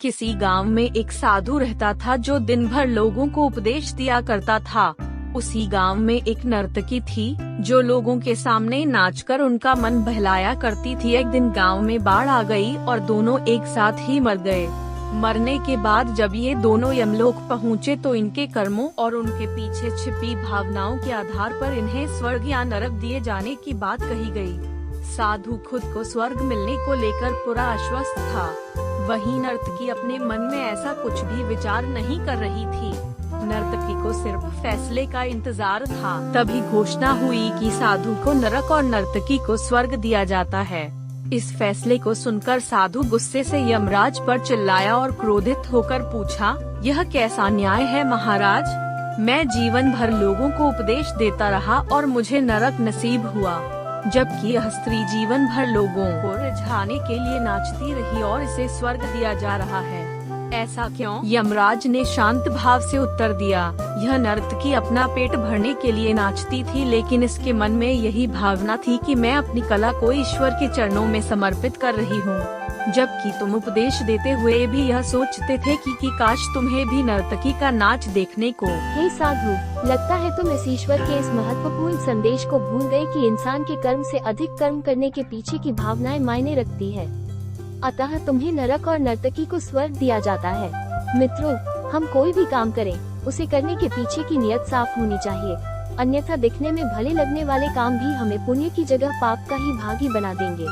किसी गांव में एक साधु रहता था जो दिन भर लोगों को उपदेश दिया करता था। उसी गांव में एक नर्तकी थी जो लोगों के सामने नाचकर उनका मन बहलाया करती थी। एक दिन गांव में बाढ़ आ गई और दोनों एक साथ ही मर गए। मरने के बाद जब ये दोनों यमलोक पहुँचे तो इनके कर्मों और उनके पीछे छिपी भावनाओं के आधार पर इन्हें स्वर्ग या नरक दिए जाने की बात कही गई। साधु खुद को स्वर्ग मिलने को लेकर पूरा आश्वस्त था। वहीं नर्तकी अपने मन में ऐसा कुछ भी विचार नहीं कर रही थी। नर्तकी को सिर्फ फैसले का इंतजार था। तभी घोषणा हुई कि साधु को नरक और नर्तकी को स्वर्ग दिया जाता है। इस फैसले को सुनकर साधु गुस्से से यमराज पर चिल्लाया और क्रोधित होकर पूछा, यह कैसा न्याय है महाराज? मैं जीवन भर लोगों को उपदेश देता रहा और मुझे नरक नसीब हुआ, जबकि यह स्त्री जीवन भर लोगों को रिझाने के लिए नाचती रही और इसे स्वर्ग दिया जा रहा है। ऐसा क्यों? यमराज ने शांत भाव से उत्तर दिया, यह नर्तकी अपना पेट भरने के लिए नाचती थी, लेकिन इसके मन में यही भावना थी कि मैं अपनी कला को ईश्वर के चरणों में समर्पित कर रही हूँ। जबकि तुम उपदेश देते हुए भी यह सोचते थे कि काश तुम्हें भी नर्तकी का नाच देखने को। हे साधु, लगता है तुम इस ईश्वर के इस महत्वपूर्ण संदेश को भूल गए कि इंसान के कर्म से अधिक कर्म करने के पीछे की भावनाएं मायने रखती है। अतः तुम्हें नरक और नर्तकी को स्वर्ग दिया जाता है। मित्रों, हम कोई भी काम करें, उसे करने के पीछे की नियत साफ होनी चाहिए, अन्यथा दिखने में भले लगने वाले काम भी हमें पुण्य की जगह पाप का ही भागी बना देंगे।